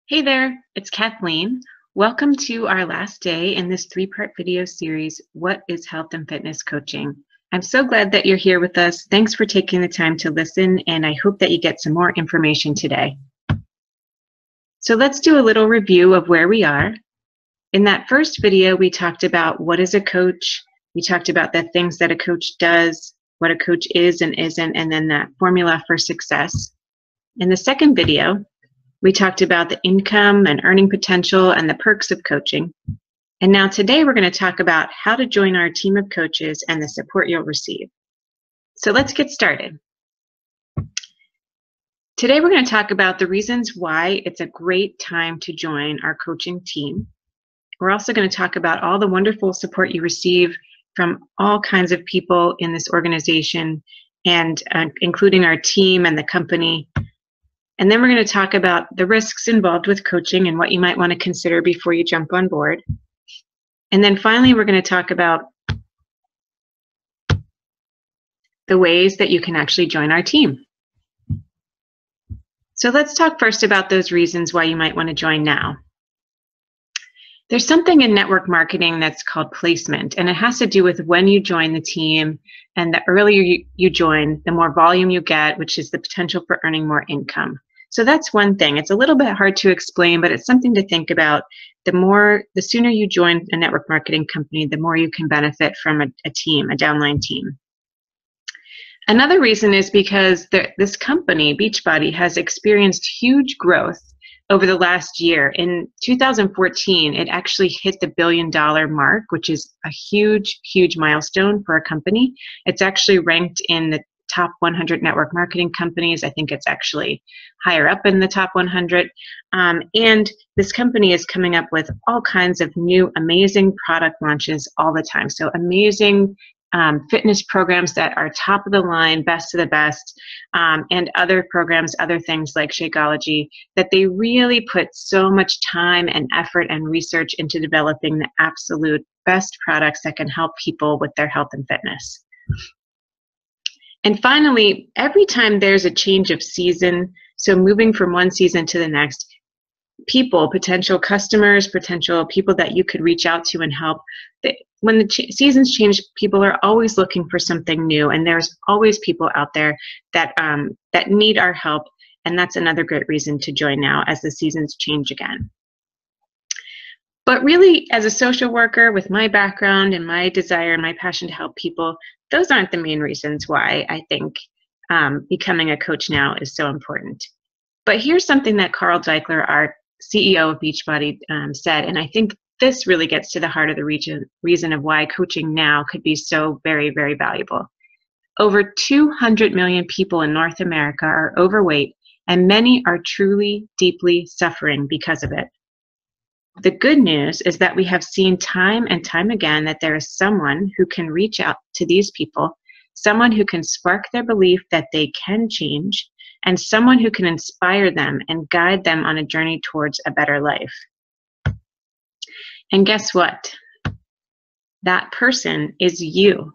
Hey there, it's Kathleen. Welcome to our last day in this three-part video series, What is Health and Fitness Coaching? I'm so glad that you're here with us. Thanks for taking the time to listen, and I hope that you get some more information today. So let's do a little review of where we are. In that first video, we talked about what is a coach. We talked about the things that a coach does, what a coach is and isn't, and then that formula for success. In the second video, we talked about the income and earning potential and the perks of coaching. And now today we're going to talk about how to join our team of coaches and the support you'll receive. So let's get started. Today we're going to talk about the reasons why it's a great time to join our coaching team. We're also going to talk about all the wonderful support you receive from all kinds of people in this organization, and including our team and the company. And then we're going to talk about the risks involved with coaching and what you might want to consider before you jump on board. And then finally, we're going to talk about the ways that you can actually join our team. So let's talk first about those reasons why you might want to join now. There's something in network marketing that's called placement, and it has to do with when you join the team, and the earlier you join, the more volume you get, which is the potential for earning more income. So that's one thing. It's a little bit hard to explain, but it's something to think about. The sooner you join a network marketing company, the more you can benefit from a team, a downline team. Another reason is because this company, Beachbody, has experienced huge growth over the last year. In 2014, it actually hit the $1 billion mark, which is a huge, huge milestone for a company. It's actually ranked in the top 100 network marketing companies. I think it's actually higher up in the top 100. And this company is coming up with all kinds of new, amazing product launches all the time. So amazing fitness programs that are top of the line, best of the best, and other programs, other things like Shakeology, that they really put so much time and effort and research into developing the absolute best products that can help people with their health and fitness. And finally, every time there's a change of season, so moving from one season to the next, people, potential customers, potential people that you could reach out to and help, when the seasons change, people are always looking for something new, and there's always people out there that that need our help, and that's another great reason to join now as the seasons change again. But really, as a social worker with my background and my desire and my passion to help people, those aren't the main reasons why I think becoming a coach now is so important. But here's something that Carl Daikeler, our CEO of Beachbody, said, and I think this really gets to the heart of the reason of why coaching now could be so very, very valuable. Over 200 million people in North America are overweight, and many are truly, deeply suffering because of it. The good news is that we have seen time and time again that there is someone who can reach out to these people, someone who can spark their belief that they can change, and someone who can inspire them and guide them on a journey towards a better life. And guess what? That person is you.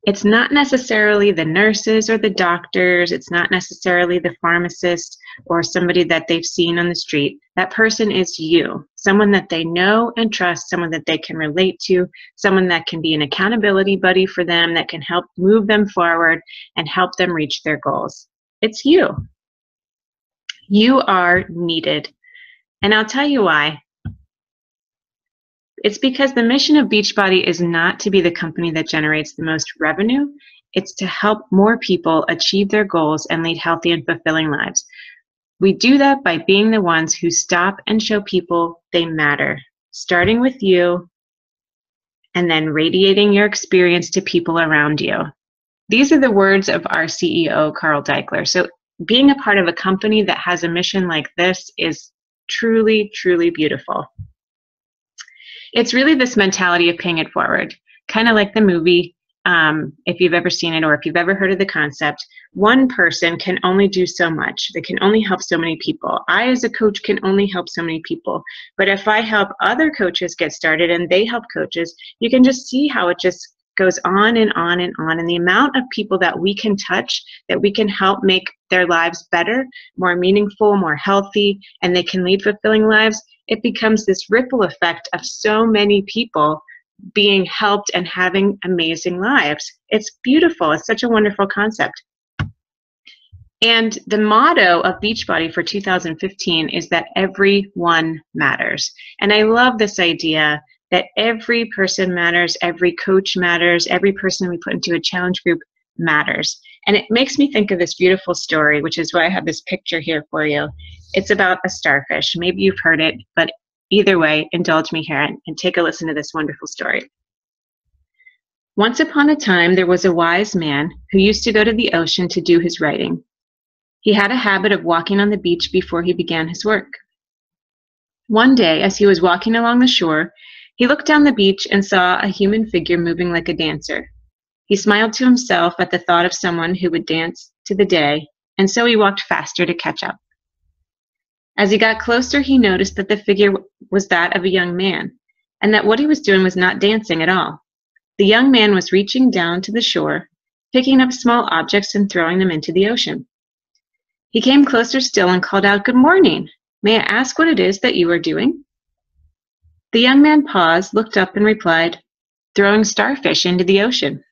It's not necessarily the nurses or the doctors. It's not necessarily the pharmacist or somebody that they've seen on the street. That person is you, someone that they know and trust, someone that they can relate to, someone that can be an accountability buddy for them, that can help move them forward and help them reach their goals. It's you. You are needed. And I'll tell you why. It's because the mission of Beachbody is not to be the company that generates the most revenue. It's to help more people achieve their goals and lead healthy and fulfilling lives. We do that by being the ones who stop and show people they matter, starting with you and then radiating your experience to people around you. These are the words of our CEO, Carl Daikeler. So being a part of a company that has a mission like this is truly, truly beautiful. It's really this mentality of paying it forward, kind of like the movie, if you've ever seen it or if you've ever heard of the concept. One person can only do so much. They can only help so many people. I, as a coach, can only help so many people. But if I help other coaches get started and they help coaches, you can just see how it just goes on and on and on. And the amount of people that we can touch, that we can help make their lives better, more meaningful, more healthy, and they can lead fulfilling lives, it becomes this ripple effect of so many people being helped and having amazing lives. It's beautiful. It's such a wonderful concept. And the motto of Beachbody for 2015 is that everyone matters. And I love this idea that every person matters, every coach matters, every person we put into a challenge group matters. And it makes me think of this beautiful story, which is why I have this picture here for you. It's about a starfish. Maybe you've heard it, but either way, indulge me here and take a listen to this wonderful story. Once upon a time, there was a wise man who used to go to the ocean to do his writing. He had a habit of walking on the beach before he began his work. One day, as he was walking along the shore, he looked down the beach and saw a human figure moving like a dancer. He smiled to himself at the thought of someone who would dance to the day, and so he walked faster to catch up. As he got closer, he noticed that the figure was that of a young man, and that what he was doing was not dancing at all. The young man was reaching down to the shore, picking up small objects and throwing them into the ocean. He came closer still and called out, "Good morning. May I ask what it is that you are doing?" The young man paused, looked up, and replied, "Throwing starfish into the ocean."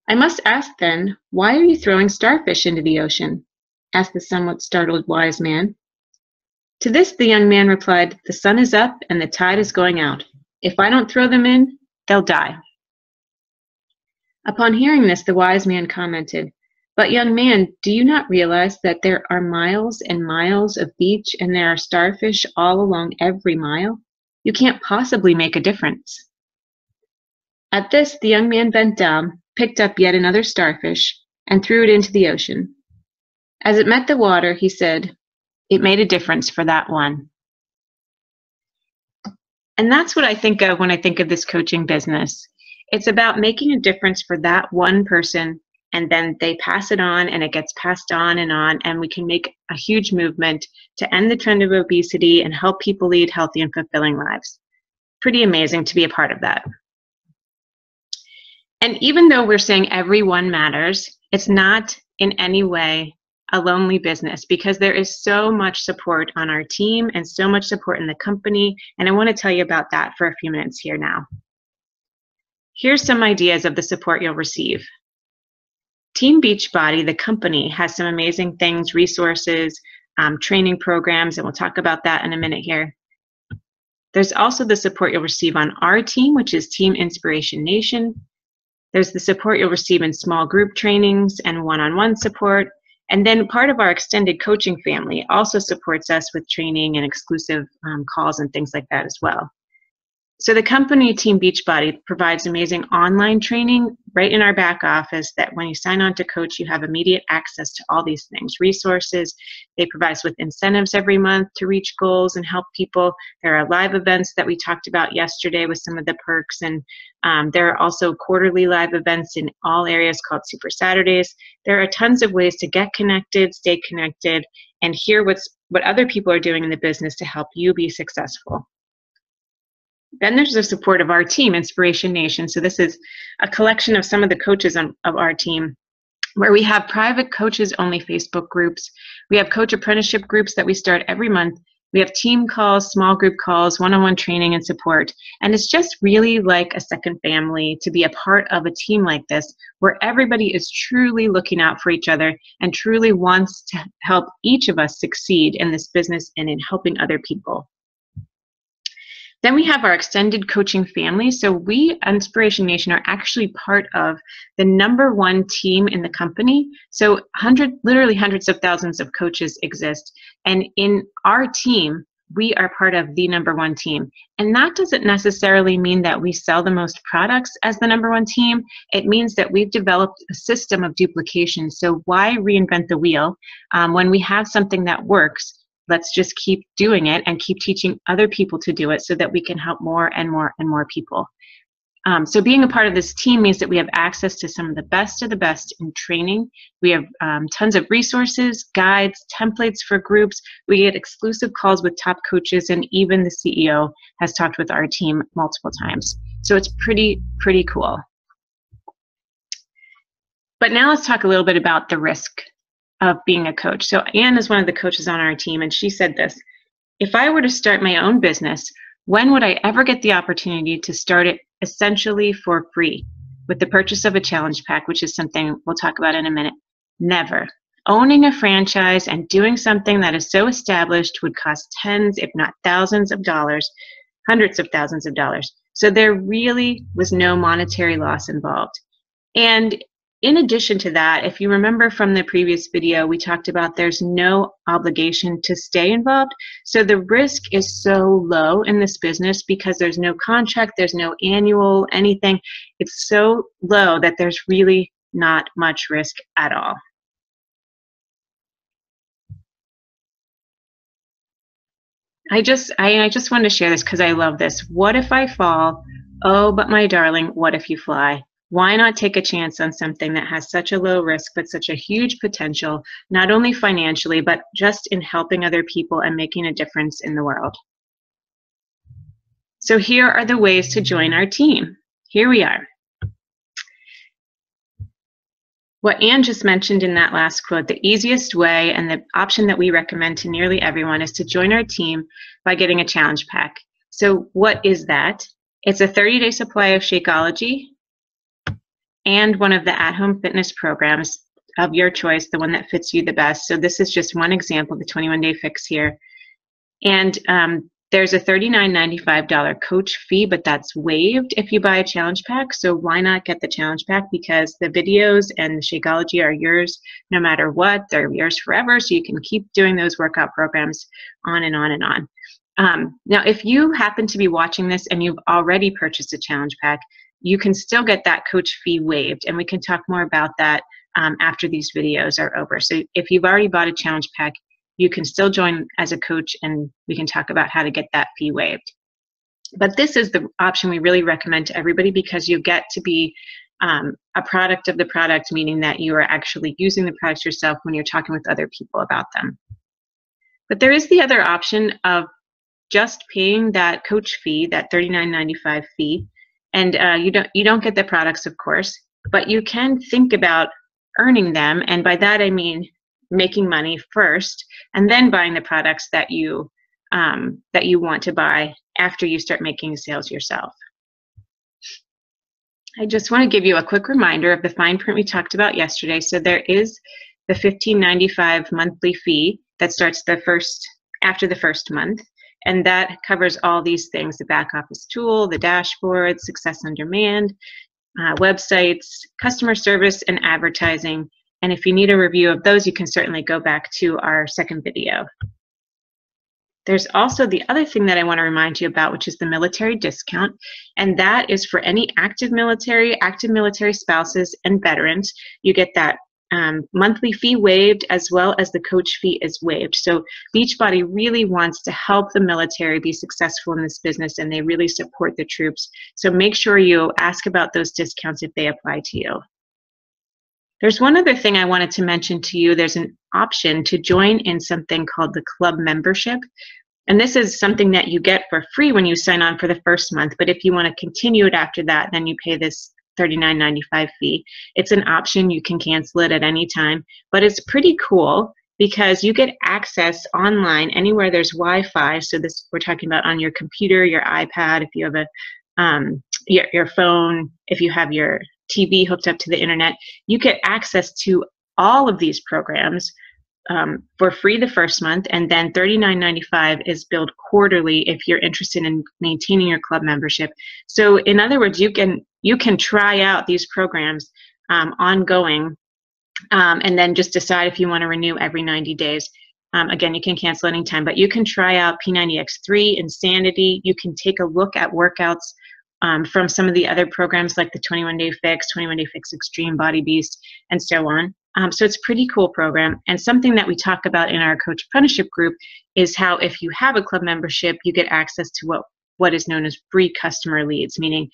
"I must ask then, why are you throwing starfish into the ocean?" asked the somewhat startled wise man. To this the young man replied, "The sun is up and the tide is going out. If I don't throw them in, they'll die." Upon hearing this, the wise man commented, "But young man, do you not realize that there are miles and miles of beach and there are starfish all along every mile? You can't possibly make a difference." At this, the young man bent down, picked up yet another starfish, and threw it into the ocean. As it met the water, he said, "It made a difference for that one." And that's what I think of when I think of this coaching business. It's about making a difference for that one person, and then they pass it on and it gets passed on, and we can make a huge movement to end the trend of obesity and help people lead healthy and fulfilling lives. Pretty amazing to be a part of that. And even though we're saying everyone matters, it's not in any way a lonely business, because there is so much support on our team and so much support in the company. And I want to tell you about that for a few minutes here now. Here's some ideas of the support you'll receive. Team Beachbody, the company, has some amazing things, resources, training programs, and we'll talk about that in a minute here. There's also the support you'll receive on our team, which is Team Inspiration Nation. There's the support you'll receive in small group trainings and one-on-one support. And then part of our extended coaching family also supports us with training and exclusive calls and things like that as well. So the company, Team Beachbody, provides amazing online training right in our back office that when you sign on to coach, you have immediate access to all these things, resources. They provide us with incentives every month to reach goals and help people. There are live events that we talked about yesterday with some of the perks, and there are also quarterly live events in all areas called Super Saturdays. There are tons of ways to get connected, stay connected, and hear what other people are doing in the business to help you be successful. Then there's the support of our team, Inspiration Nation. So this is a collection of some of the coaches of our team, where we have private coaches only Facebook groups. We have coach apprenticeship groups that we start every month. We have team calls, small group calls, one-on-one training and support. And it's just really like a second family to be a part of a team like this, where everybody is truly looking out for each other and truly wants to help each of us succeed in this business and in helping other people. Then we have our extended coaching family. So we, Inspiration Nation, are actually part of the #1 team in the company. So literally hundreds of thousands of coaches exist. And in our team, we are part of the #1 team. And that doesn't necessarily mean that we sell the most products as the #1 team. It means that we've developed a system of duplication. So why reinvent the wheel when we have something that works? Let's just keep doing it and keep teaching other people to do it so that we can help more and more and more people. So being a part of this team means that we have access to some of the best in training. We have tons of resources, guides, templates for groups. We get exclusive calls with top coaches, and even the CEO has talked with our team multiple times. So it's pretty cool. But now let's talk a little bit about the risk of being a coach. So Anne is one of the coaches on our team, and she said this: if I were to start my own business, when would I ever get the opportunity to start it essentially for free with the purchase of a challenge pack, which is something we'll talk about in a minute? Never. Owning a franchise and doing something that is so established would cost tens, if not thousands of dollars, hundreds of thousands of dollars. So there really was no monetary loss involved. And in addition to that, if you remember from the previous video, we talked about there's no obligation to stay involved. So the risk is so low in this business because there's no contract, there's no annual anything. It's so low that there's really not much risk at all. I just wanted to share this because I love this. What if I fall? Oh, but my darling, what if you fly? Why not take a chance on something that has such a low risk but such a huge potential, not only financially, but just in helping other people and making a difference in the world? So here are the ways to join our team. Here we are. What Anne just mentioned in that last quote, the easiest way and the option that we recommend to nearly everyone is to join our team by getting a challenge pack. So what is that? It's a 30-day supply of Shakeology and one of the at-home fitness programs of your choice, the one that fits you the best. So this is just one example, the 21-day fix here. And there's a $39.95 coach fee, but that's waived if you buy a challenge pack. So why not get the challenge pack? Because the videos and the Shakeology are yours no matter what. They're yours forever, so you can keep doing those workout programs on and on and on. Now, if you happen to be watching this and you've already purchased a challenge pack, you can still get that coach fee waived, and we can talk more about that after these videos are over. So if you've already bought a challenge pack, you can still join as a coach, and we can talk about how to get that fee waived. But this is the option we really recommend to everybody because you get to be a product of the product, meaning that you are actually using the products yourself when you're talking with other people about them. But there is the other option of just paying that coach fee, that $39.95 fee, and you don't get the products, of course, but you can think about earning them, and by that I mean making money first, and then buying the products that you want to buy after you start making sales yourself. I just want to give you a quick reminder of the fine print we talked about yesterday. So there is the $15.95 monthly fee that starts after the first month, and that covers all these things: the back office tool, the dashboard, success on demand, websites, customer service, and advertising. And if you need a review of those, you can certainly go back to our second video. There's also the other thing that I want to remind you about, which is the military discount. And that is for any active military spouses, and veterans. You get that monthly fee waived, as well as the coach fee is waived. So Beachbody really wants to help the military be successful in this business, and they really support the troops. So make sure you ask about those discounts if they apply to you. There's one other thing I wanted to mention to you. There's an option to join in something called the club membership. And this is something that you get for free when you sign on for the first month. But if you want to continue it after that, then you pay this $39.95 fee. It's an option. You can cancel it at any time. But it's pretty cool because you get access online anywhere there's Wi-Fi. So this, we're talking about on your computer, your iPad, if you have your phone, if you have your TV hooked up to the internet, you get access to all of these programs for free the first month, and then $39.95 is billed quarterly if you're interested in maintaining your club membership. So in other words, you can try out these programs ongoing, and then just decide if you want to renew every 90 days. Again, you can cancel anytime, but you can try out P90X3, Insanity. You can take a look at workouts from some of the other programs like the 21-Day Fix, 21-Day Fix Extreme, Body Beast, and so on. So it's a pretty cool program. And something that we talk about in our Coach Apprenticeship group is how if you have a club membership, you get access to what is known as free customer leads, meaning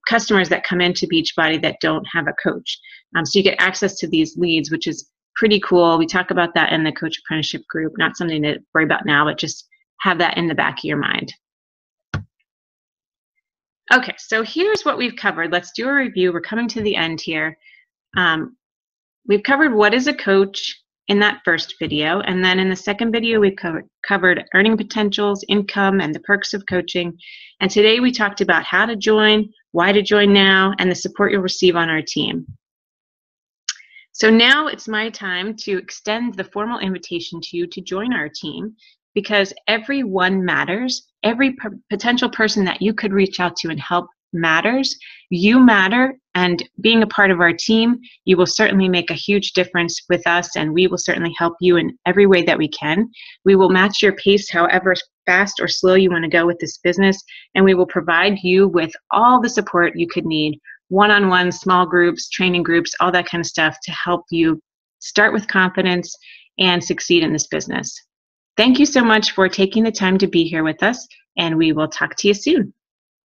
customers that come into Beachbody that don't have a coach. So you get access to these leads, which is pretty cool. We talk about that in the Coach Apprenticeship group, not something to worry about now, but just have that in the back of your mind. Okay, so here's what we've covered. Let's do a review. We're coming to the end here. We've covered what is a coach in that first video, and then in the second video we covered earning potentials, income, and the perks of coaching. And today we talked about how to join, why to join now, and the support you'll receive on our team. So now it's my time to extend the formal invitation to you to join our team, because everyone matters. Every potential person that you could reach out to and help matters. You matter, and being a part of our team, you will certainly make a huge difference with us, and we will certainly help you in every way that we can. We will match your pace however fast or slow you want to go with this business, and we will provide you with all the support you could need, one-on-one, small groups, training groups, all that kind of stuff to help you start with confidence and succeed in this business. Thank you so much for taking the time to be here with us, and we will talk to you soon.